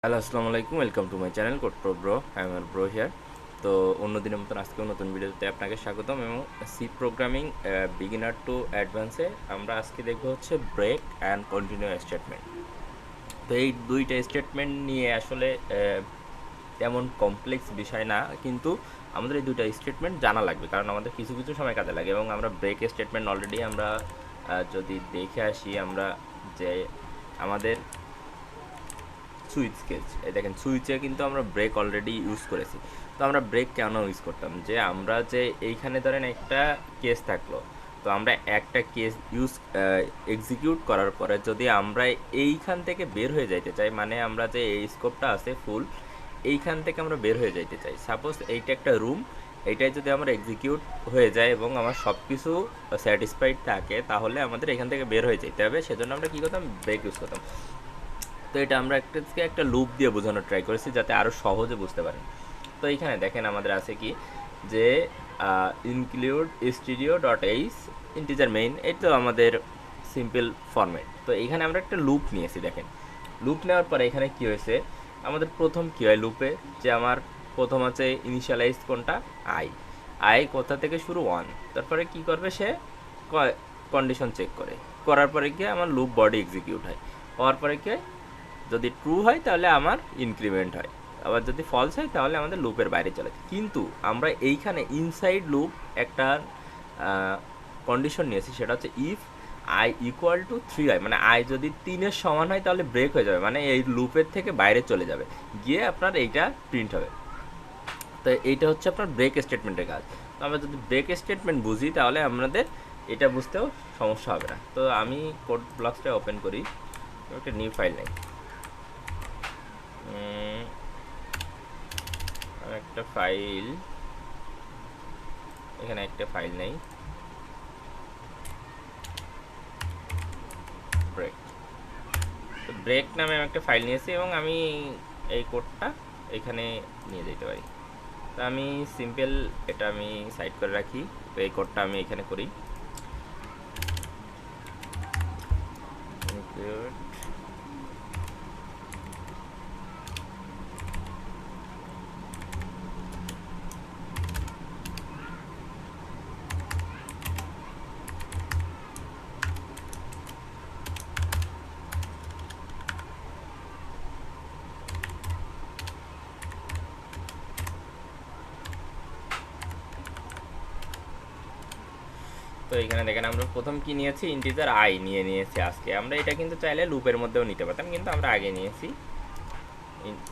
Hello, আসসালামু আলাইকুম। Welcome to my channel CodePro bro. I am bro here. তো অন্য দিনের মতন আজকেও নতুন ভিডিওতে আপনাকে স্বাগতম। এবং সি প্রোগ্রামিং বিগিনার টু অ্যাডভান্সে আমরা আজকে দেখব হচ্ছে ব্রেক অ্যান্ড কন্টিনিউ স্টেটমেন্ট। তো এই দুইটা স্টেটমেন্ট নিয়ে আসলে তেমন কমপ্লেক্স বিষয় না, কিন্তু আমাদের এই দুইটা স্টেটমেন্ট জানা লাগবে, কারণ আমাদের কিছু কিছু সময় কাজে লাগে। এবং আমরা ব্রেক স্টেটমেন্ট অলরেডি আমরা যদি দেখে আসি, আমরা যে আমাদের সুইচ কেস, এই দেখেন সুইচে কিন্তু আমরা ব্রেক অলরেডি ইউজ করেছি। তো আমরা ব্রেক কেন ইউজ করতাম, যে আমরা যে এইখানে ধরেন একটা কেস থাকলো, তো আমরা একটা কেস এক্সিকিউট করার পরে যদি আমরা এইখান থেকে বের হয়ে যাইতে চাই, মানে আমরা যে এই স্কোপটা আছে ফুল, এইখান থেকে আমরা বের হয়ে যাইতে চাই। সাপোজ এইটা একটা রুম, এইটাই যদি আমরা এক্সিকিউট হয়ে যায় এবং আমার সব কিছু স্যাটিসফাইড থাকে, তাহলে আমাদের এখান থেকে বের হয়ে যেতে হবে। সেজন্য আমরা কী করতাম, ব্রেক ইউজ করতাম। তো এটা আমরা একটা লুপ দিয়ে বোঝানোর ট্রাই করেছি, যাতে আরও সহজে বুঝতে পারেন। তো এইখানে দেখেন আমাদের আছে কি, যে include studio dot H integer main, এই তো আমাদের সিম্পল ফরম্যাট। তো এইখানে আমরা একটা লুপ নিয়েছি। দেখেন লুপ নেওয়ার পরে এখানে কি হয়েছে, আমাদের প্রথম কী হয় লুপে, যে আমার প্রথম আছে ইনিশিয়ালাইজ কোনটা, আই। আই কোথা থেকে শুরু, 1। তারপরে কি করবে, সে কন্ডিশন চেক করে, করার পরে গিয়ে আমার লুপ বডি এক্সিকিউট হয়। হওয়ার পরে কি হয়, যদি ট্রু হয় তাহলে আমার ইনক্রিমেন্ট হয়, আবার যদি ফলস হয় তাহলে আমাদের লুপের বাইরে চলে যায়। কিন্তু আমরা এইখানে ইনসাইড লুপ একটা কন্ডিশন নিয়েছি, সেটা হচ্ছে if I equal to 3i, মানে আই যদি 3-এর সমান হয় তাহলে ব্রেক হয়ে যাবে, মানে এই লুপের থেকে বাইরে চলে যাবে, গিয়ে আপনার এইটা প্রিন্ট হবে। তো এইটা হচ্ছে আপনার ব্রেক স্টেটমেন্টের কাজ। তো আমরা যদি ব্রেক স্টেটমেন্ট বুঝি তাহলে আমাদের এটা বুঝতেও সমস্যা হবে না। তো আমি কোড ব্লকসটা ওপেন করি, একটা নিউ ফাইল নেই, একটা ফাইল, এখানে একটা ফাইল নেই, ব্রেক। তো ব্রেক নামে আমি একটা ফাইল নিয়েছি এবং আমি এই কোডটা এখানে নিয়ে যেতে পারি। তো আমি সিম্পল এটা আমি সাইড করে রাখি। তো এই কোডটা আমি এখানে করি, তো এখানে দেখেন আমরা প্রথম কি নিয়েছি, ইন্টিজার আই নিয়েছি আজকে। আমরা এটা কিন্তু চাইলে লুপের মধ্যেও নিতে পারতাম, কিন্তু আমরা আগে নিয়েছি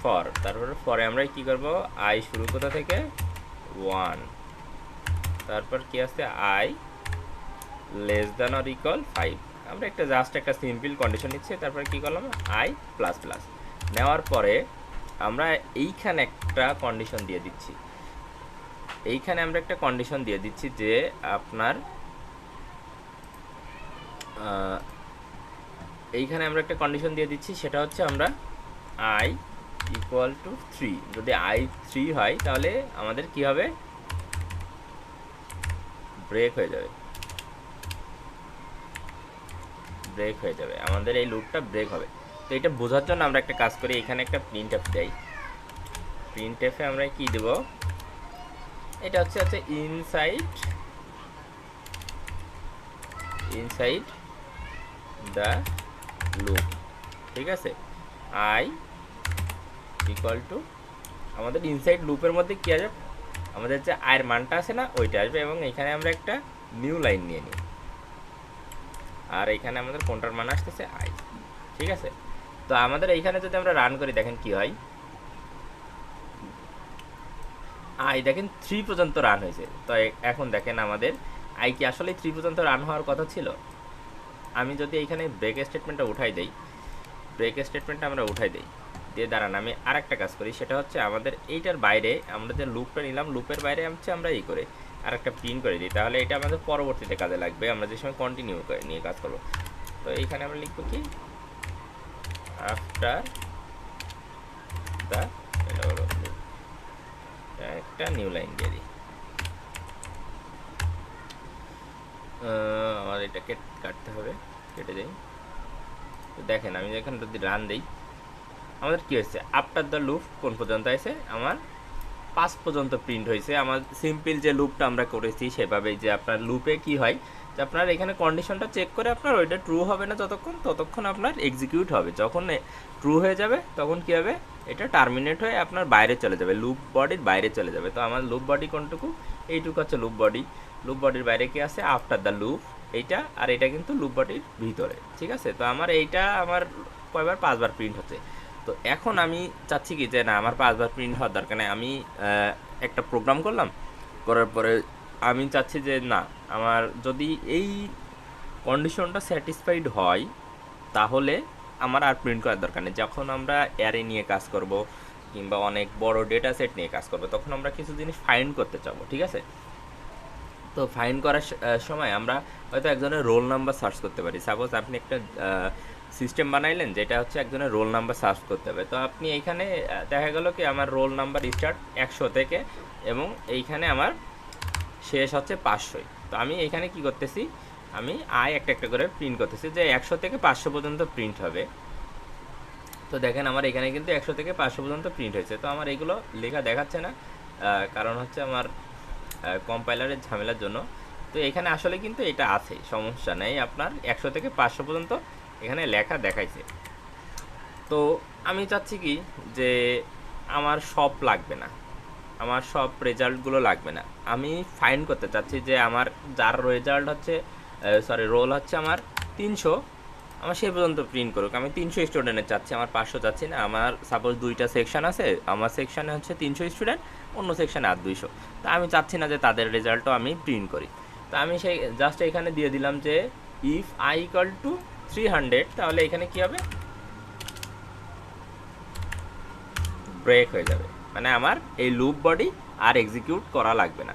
ফর। তারপরে ফরে আমরা কি করব, আই শুরু কোথা থেকে, 1। তারপর কি আছে, I less than or equal 5। আমরা একটা জাস্ট একটা সিম্পল কন্ডিশন নিচ্ছি। তারপরে কি করলাম, আই প্লাস প্লাস নেওয়ার পরে আমরা এইখানে একটা কন্ডিশন দিয়ে দিচ্ছি। এইখানে আমরা একটা কন্ডিশন দিয়ে দিচ্ছি যে আপনার এইখানে আমরা একটা কন্ডিশন দিয়ে দিচ্ছি, সেটা হচ্ছে আমরা আই ইকুয়াল টু 3। যদি আই 3 হয় তাহলে আমাদের কি হবে, ব্রেক হয়ে যাবে, ব্রেক হয়ে যাবে, আমাদের এই লুপটা ব্রেক হবে। তো এটা বোঝার জন্য আমরা একটা কাজ করি, এখানে একটা প্রিন্ট এফ দেই। প্রিন্ট এফে আমরা কি দেব, এটা হচ্ছে ইনসাইড দ্য লুপ, ঠিক আছে। আই ইকুয়াল টু, আমাদের ইনসাইড লুপের মধ্যে কী আসবে, আমাদের যে আয়ের মানটা আছে না, ওইটা আসবে। এবং এখানে আমরা একটা নিউ লাইন নিয়ে নিই, আর এখানে আমাদের কোনটার মান আসতেছে, আই, ঠিক আছে। তো আমাদের এইখানে যদি আমরা রান করি, দেখেন কি হয়, আই দেখেন 3 পর্যন্ত রান হয়েছে। তো এখন দেখেন আমাদের আই কি আসলে 3 পর্যন্ত রান হওয়ার কথা ছিল। আমি যদি এইখানে ব্রেক স্টেটমেন্টটা উঠাই দেই, ব্রেক স্টেটমেন্টটা আমরা উঠাই দেই, দিয়ে দাঁড়ান আমি আর একটা কাজ করি, সেটা হচ্ছে আমাদের এইটার বাইরে আমরা যে লুপটা নিলাম, লুপের বাইরে হচ্ছে আমরা এই করে আর একটা প্রিন্ট করে দিই, তাহলে এটা আমাদের পরবর্তীতে কাজে লাগবে, আমরা যে সময় কন্টিনিউ করে নিয়ে কাজ করবো। তো এইখানে আমরা লিখবো কি, আফটার দ্য একটা নিউ লাইন দিয়ে দিই। আমার এটাকে কাটতে হবে, কেটে দিই। তো দেখেন আমি যখন যদি রান দিই, আমাদের কি হয়েছে, আফটার দ্য লুপ কোন পর্যন্ত আছে, আমার 5 পর্যন্ত প্রিন্ট হয়েছে। আমার সিম্পল যে লুপটা আমরা করেছি সেভাবেই, যে আপনার লুপে কি হয় যে আপনার এখানে কন্ডিশনটা চেক করে আপনার ওইটা ট্রু হবে না ততক্ষণ আপনার এক্সিকিউট হবে। যখন ট্রু হয়ে যাবে তখন কি হবে, এটা টার্মিনেট হয়ে আপনার বাইরে চলে যাবে, লুপ বডির বাইরে চলে যাবে। তো আমার লুপ বডি কোনটুকু, এইটুকু হচ্ছে লুপ বডি। লুপ বডির বাইরে কি আছে, আফটার দ্য লুপ এইটা, আর এটা কিন্তু লুপ বডির ভিতরে, ঠিক আছে। তো আমার এইটা আমার কয়বার, 5 বার প্রিন্ট হচ্ছে। তো এখন আমি চাচ্ছি কি যে না, আমার 5 বার প্রিন্ট হওয়ার দরকার নেই। আমি একটা প্রোগ্রাম করলাম, করার পরে আমি চাচ্ছি যে না, আমার যদি এই কন্ডিশনটা স্যাটিসফাইড হয় তাহলে আমার আর প্রিন্ট করার দরকার নেই। যখন আমরা অ্যারে নিয়ে কাজ করব কিংবা অনেক বড় ডেটা সেট নিয়ে কাজ করব, তখন আমরা কিছু জিনিস ফাইন্ড করতে চাবো, ঠিক আছে। তো ফাইন্ড করার সময় আমরা হয়তো একজনের রোল নাম্বার সার্চ করতে পারি। সাপোজ আপনি একটা সিস্টেম বানাইলেন যেটা হচ্ছে একজনের রোল নাম্বার সার্চ করতে হবে। তো আপনি এইখানে দেখা গেল কি আমার রোল নাম্বার স্টার্ট 100 থেকে এবং এইখানে আমার শেষ হচ্ছে 500। তো আমি এইখানে কি করতেছি, আমি একটা একটা করে প্রিন্ট করতেছি যে 100 থেকে 500 পর্যন্ত প্রিন্ট হবে। তো দেখেন আমার এখানে কিন্তু 100 থেকে 500 পর্যন্ত প্রিন্ট হয়েছে। তো আমার এইগুলো লেখা দেখাচ্ছে না, কারণ হচ্ছে আমার কম্পাইলারের ঝামেলার জন্য। তো এখানে আসলে কিন্তু এটা আছে, সমস্যা নেই, আপনার 100 থেকে 500 পর্যন্ত এখানে লেখা দেখাইছে। তো আমি চাচ্ছি কি যে আমার সব লাগবে না, আমার সব রেজাল্টগুলো লাগবে না। আমি ফাইন্ড করতে চাচ্ছি যে আমার যার রেজাল্ট হচ্ছে রোল হচ্ছে আমার 300, আমার সেই পর্যন্ত প্রিন্ট করুক। আমি 300 স্টুডেন্টের চাচ্ছি, আমার 500 চাচ্ছি না। আমার সাপোজ 2টা সেকশন আছে, আমার সেকশানে হচ্ছে 300 স্টুডেন্ট, অন্য সেকশানে আর 200। তা আমি চাচ্ছি না যে তাদের রেজাল্টও আমি প্রিন্ট করি। তো আমি সেই জাস্ট এখানে দিয়ে দিলাম যে ইফ আই ইকুয়াল টু 300, তাহলে এখানে কি হবে, ব্রেক হয়ে যাবে। মানে আমার এই লুপ বডি আর এক্সিকিউট করা লাগবে না,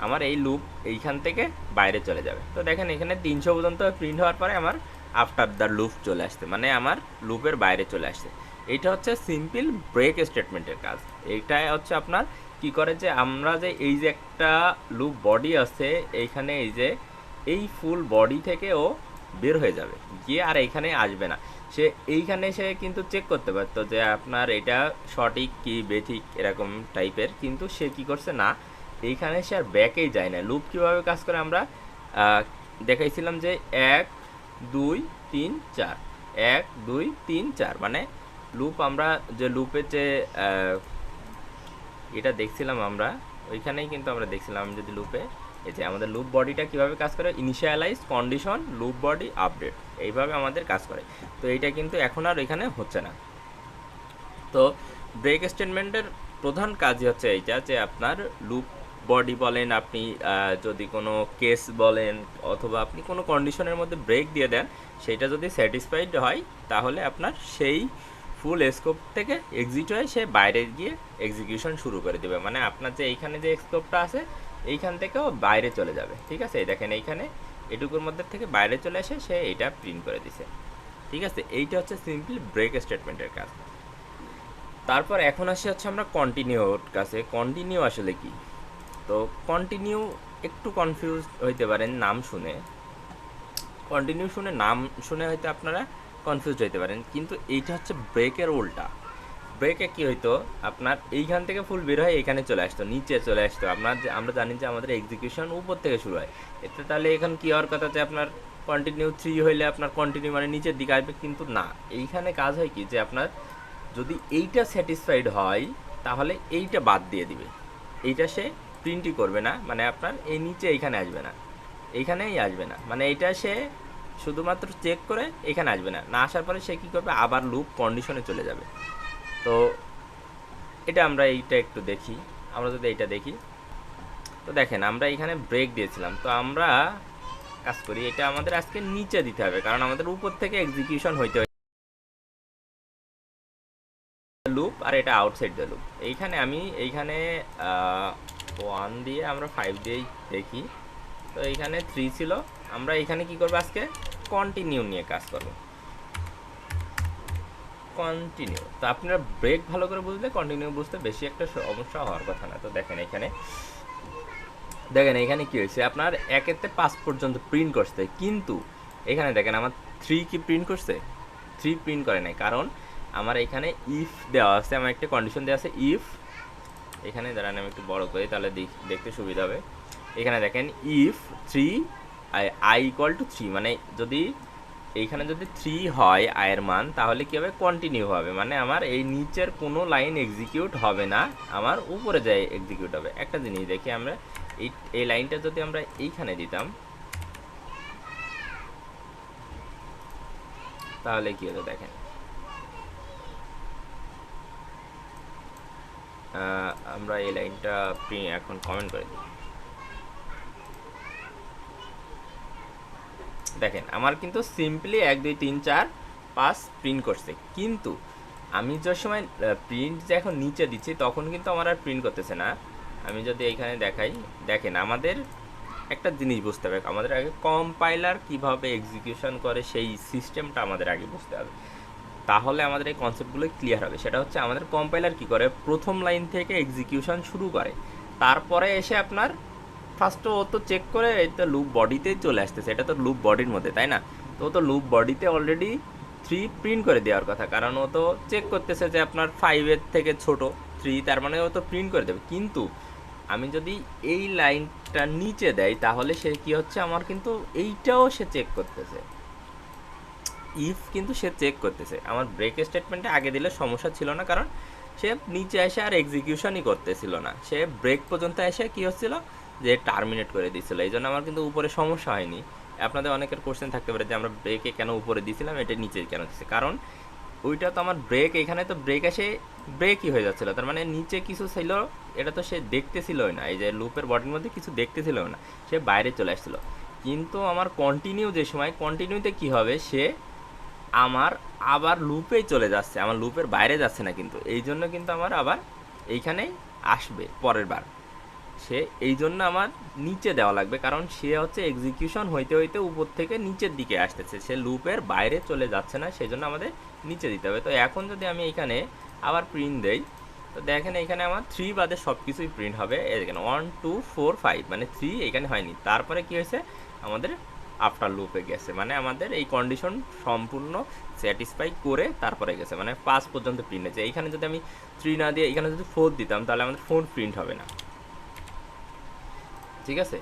আমার এই লুপ এইখান থেকে বাইরে চলে যাবে। তো দেখেন এখানে 300 পর্যন্ত প্রিন্ট হওয়ার পরে আমার আফটার দ্য লুপ চলে আসছে, মানে আমার লুপের বাইরে চলে আসছে। এইটা হচ্ছে সিম্পল ব্রেক স্টেটমেন্টের কাজ। এইটা হচ্ছে আপনার কি করে যে আমরা যে এই যে একটা লুপ বডি আছে এইখানে, এই যে এই ফুল বডি থেকে ও বের হয়ে যাবে, গিয়ে আর এইখানে আসবে না। সে এইখানে সে কিন্তু চেক করতে পারতো যে আপনার এটা সঠিক কি বেঠিক এরকম টাইপের, কিন্তু সে কি করছে না, এইখানে সে আর ব্যাকেই যায় না। লুপ কীভাবে কাজ করে আমরা দেখাইছিলাম যে 1 2 3 4, 1 2 3 4, মানে লুপ আমরা যে লুপের যে এটা দেখছিলাম আমরা ওইখানেই কিন্তু আমরা দেখছিলাম যদি লুপে এই যে আমাদের লুপ বডিটা কীভাবে কাজ করে, initialize condition loop body update, এইভাবে আমাদের কাজ করে। তো এইটা কিন্তু এখন আর এখানে হচ্ছে না। তো ব্রেক স্টেটমেন্টের প্রধান কাজই হচ্ছে এইটা যে আপনার লুপ বডি বলেন, আপনি যদি কোনো কেস বলেন অথবা আপনি কোনো কন্ডিশনের মধ্যে ব্রেক দিয়ে দেন, সেটা যদি স্যাটিসফাইড হয় তাহলে আপনার সেই ফুল স্কোপ থেকে এক্সিট হয়ে সে বাইরে গিয়ে এক্সিকিউশন শুরু করে দেবে। মানে আপনার যে এইখানে যে স্কোপটা আছে এইখান থেকেও বাইরে চলে যাবে, ঠিক আছে। এই দেখেন এইখানে এটুকুর মধ্যে থেকে বাইরে চলে এসে সে এইটা প্রিন্ট করে দিছে, ঠিক আছে। এইটা হচ্ছে সিম্পল ব্রেক স্টেটমেন্টের কাজ। তারপর এখন আসি হচ্ছে আমরা কন্টিনিউর কাছে। কন্টিনিউ আসলে কি, তো কন্টিনিউ একটু কনফিউজ হইতে পারেন নাম শুনে, কন্টিনিউ শুনে নাম শুনে হয়তো আপনারা কনফিউজ হইতে পারেন, কিন্তু এইটা হচ্ছে ব্রেকের উল্টা। ব্রেকে কি হইতো, আপনার এইখান থেকে ফুল বের হয় এখানে চলে আসতো, নিচে চলে আসতো। আমরা জানি যে আমাদের এক্সিকিউশন উপর থেকে শুরু হয়, এতে তাহলে এখন কি হওয়ার কথা যে আপনার কন্টিনিউ 3 হইলে আপনার কন্টিনিউ মানে নিচের দিকে আসবে, কিন্তু না, এইখানে কাজ হয় কি যে আপনার যদি এইটা স্যাটিসফাইড হয় তাহলে এইটা বাদ দিয়ে দিবে, এইটা সে প্রিন্টই করবে না, মানে আপনার এই নিচে এইখানে আসবে না, এইখানেই আসবে না, মানে এইটা সে শুধুমাত্র চেক করে এখানে আসবে না, না আসার পরে সে কী করবে, আবার লুপ কন্ডিশনে চলে যাবে। তো এটা আমরা এইটা একটু দেখি, আমরা যদি এইটা দেখি তো দেখেন আমরা এখানে ব্রেক দিয়েছিলাম। তো আমরা কাজ করি, এটা আমাদের আজকে নিচে দিতে হবে, কারণ আমাদের উপর থেকে এক্সিকিউশন হইতে লুপ, আর এটা আউটসাইড দ্য লুপ। এইখানে 1 দিয়ে আমরা 5 দিয়েই দেখি। তো এইখানে 3 ছিল, আমরা এইখানে কি করবো, আজকে কন্টিনিউ নিয়ে কাজ করব, কন্টিনিউ। তো আপনারা ব্রেক ভালো করে বুঝলে কন্টিনিউ বুঝতে বেশি একটা সমস্যা হওয়ার কথা না। তো দেখেন এখানে কি হয়েছে, আপনার 1-তে 5 পর্যন্ত প্রিন্ট করছে, কিন্তু এখানে দেখেন আমার 3 কি প্রিন্ট করছে, 3 প্রিন্ট করে নাই, কারণ আমার এখানে ইফ দেওয়া আছে, আমার একটা কন্ডিশন দেওয়া আছে ইফ, এখানে দাঁড়ান আমি একটু বড় করি তাহলে দেখতে সুবিধা হবে। এখানে দেখেন ইফ 3 আই ইকুয়াল টু 3, মানে যদি এইখানে যদি 3 হয় আয়ের মান, তাহলে কী হবে, কন্টিনিউ হবে, মানে আমার এই নিচের কোনো লাইন এক্সিকিউট হবে না, আমার উপরে যায় এক্সিকিউট হবে। একটা জিনিস দেখি আমরা, এই লাইনটা যদি আমরা এইখানে দিতাম তাহলে কী হতো দেখেন, আমরা এই লাইনটা এখন কমেন্ট করে দিই। দেখেন আমার কিন্তু সিম্পলি 1 2 3 4 5 প্রিন্ট করছে, কিন্তু আমি যে সময় প্রিন্ট যে এখন নিচে দিচ্ছি তখন কিন্তু আমার আর প্রিন্ট করতেছে না। আমি যদি এইখানে দেখাই, দেখেন আমাদের একটা জিনিস বুঝতে হবে, আমাদের আগে কম্পাইলার কিভাবে এক্সিকিউশন করে সেই সিস্টেমটা আমাদের আগে বুঝতে হবে, তাহলে আমাদের এই কনসেপ্টগুলো ক্লিয়ার হবে। সেটা হচ্ছে আমাদের কম্পাইলার কি করে, প্রথম লাইন থেকে এক্সিকিউশন শুরু করে, তারপরে এসে আপনার ফার্স্টে ও তো চেক করে এই তো লুপ বডিতেই চলে আসতেছে, এটা তো লুপ বডির মধ্যে, তাই না? তো ও তো লুপ বডিতে অলরেডি 3 প্রিন্ট করে দেওয়ার কথা, কারণ ও তো চেক করতেছে যে আপনার 5-এর থেকে ছোট 3, তার মানে ও তো প্রিন্ট করে দেবে। কিন্তু আমি যদি এই লাইনটা নিচে দেয় তাহলে সে কি হচ্ছে, আমার কিন্তু এইটাও সে চেক করতেছে, ইফ কিন্তু সে চেক করতেছে। আমার ব্রেক স্টেটমেন্টে আগে দিলে সমস্যা ছিল না, কারণ সে নিচে এসে আর এক্সিকিউশনই করতেছিল না, সে ব্রেক পর্যন্ত এসে কী হচ্ছিল যে টার্মিনেট করে দিচ্ছিলো, এই জন্য আমার কিন্তু উপরে সমস্যা হয়নি। আপনাদের অনেকের কোশ্চেন থাকতে পারে যে আমরা ব্রেকে কেন উপরে দিয়েছিলাম, এটা নিচে কেন দিচ্ছি, কারণ ওইটা তো আমার ব্রেক, এখানে তো ব্রেক এসে ব্রেকই হয়ে যাচ্ছিলো, তার মানে নিচে কিছু ছিল, এটা তো সে দেখতেছিলই না, এই যে লুপের বডির মধ্যে কিছু দেখতেছিল না, সে বাইরে চলে আসছিলো। কিন্তু আমার কন্টিনিউ যে সময়, কন্টিনিউতে কী হবে, সে আমার আবার লুপেই চলে যাচ্ছে, আমার লুপের বাইরে যাচ্ছে না, কিন্তু এই জন্য কিন্তু আমার আবার এইখানেই আসবে পরের বার, সে এই জন্য আমার নিচে দেওয়া লাগবে, কারণ সে হচ্ছে এক্সিকিউশন হইতে হইতে উপর থেকে নিচের দিকে আসতেছে, সে লুপের বাইরে চলে যাচ্ছে না, সেই জন্য আমাদের নিচে দিতে হবে। তো এখন যদি আমি এইখানে আবার প্রিন্ট দেই, তো দেখেন এইখানে আমার 3 বাদে সব কিছুই প্রিন্ট হবে। এই দেখেন 1 2 4 5, মানে 3 এখানে হয়নি, তারপরে কি হয়েছে, আমাদের আফটার লুপে গেছে, মানে আমাদের এই কন্ডিশন সম্পূর্ণ স্যাটিসফাই করে তারপরে গেছে, মানে 5 পর্যন্ত প্রিন্ট হয়েছে। এইখানে যদি আমি 3 না দিয়ে এখানে যদি 4 দিতাম তাহলে আমাদের 4 প্রিন্ট হবে না, ঠিক আছে,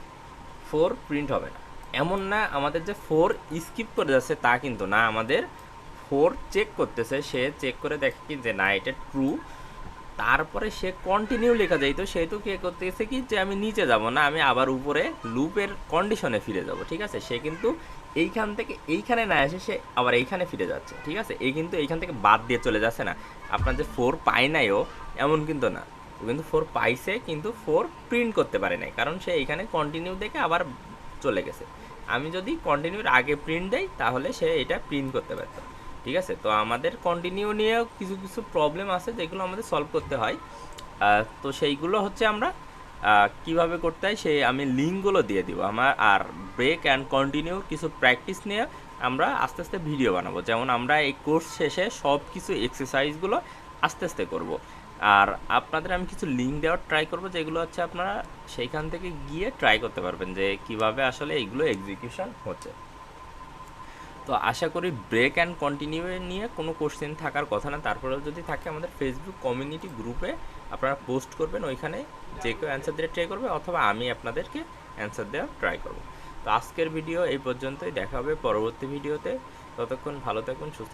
4 প্রিন্ট হবে না। এমন না আমাদের যে 4 স্কিপ করে যাচ্ছে তা কিন্তু না, আমাদের 4 চেক করতেছে, সে চেক করে দেখে কি যে না এটা ট্রু, তারপরে সে কন্টিনিউ লেখা যাইতো, সেহেতু কে করতেছে কি যে আমি নিচে যাব না, আমি আবার উপরে লুপের কন্ডিশনে ফিরে যাব, ঠিক আছে। সে কিন্তু এইখান থেকে এইখানে না এসে সে আবার এইখানে ফিরে যাচ্ছে, ঠিক আছে, এই কিন্তু এইখান থেকে বাদ দিয়ে চলে যাচ্ছে না। আপনার যে 4 পায় নাই ও, এমন কিন্তু না, ও কিন্তু 4 পাইছে, কিন্তু 4 প্রিন্ট করতে পারে নাই, কারণ সে এইখানে কন্টিনিউ দেখে আবার চলে গেছে। আমি যদি কন্টিনিউর আগে প্রিন্ট দেই তাহলে সে এটা প্রিন্ট করতে পারত, ঠিক আছে। তো আমাদের কন্টিনিউ নিয়েও কিছু কিছু প্রবলেম আছে যেগুলো আমাদের সলভ করতে হয়, তো সেইগুলো হচ্ছে আমরা কিভাবে করতে হয় সেই আমি লিঙ্কগুলো দিয়ে দিব আমার। আর ব্রেক অ্যান্ড কন্টিনিউ কিছু প্র্যাকটিস নিয়ে আমরা আস্তে আস্তে ভিডিও বানাবো, যেমন আমরা এই কোর্স শেষে সব কিছু এক্সারসাইজগুলো আস্তে আস্তে করব। আর আপনাদের আমি কিছু লিঙ্ক দেওয়ার ট্রাই করব, যেগুলো হচ্ছে আপনারা সেইখান থেকে গিয়ে ট্রাই করতে পারবেন যে কিভাবে আসলে এইগুলো এক্সিকিউশন হচ্ছে। তো আশা করি ব্রেক অ্যান্ড কন্টিনিউ নিয়ে কোনো কোশ্চেন থাকার কথা না, তারপরেও যদি থাকে আমাদের ফেসবুক কমিউনিটি গ্রুপে আপনারা পোস্ট করবেন, ওইখানে যে কেউ অ্যান্সার দিয়ে ট্রাই করবে, অথবা আমি আপনাদেরকে অ্যান্সার দেওয়ার ট্রাই করব। তো আজকের ভিডিও এই পর্যন্তই, দেখা হবে পরবর্তী ভিডিওতে। ততক্ষণ ভালো থাকুন, সুস্থ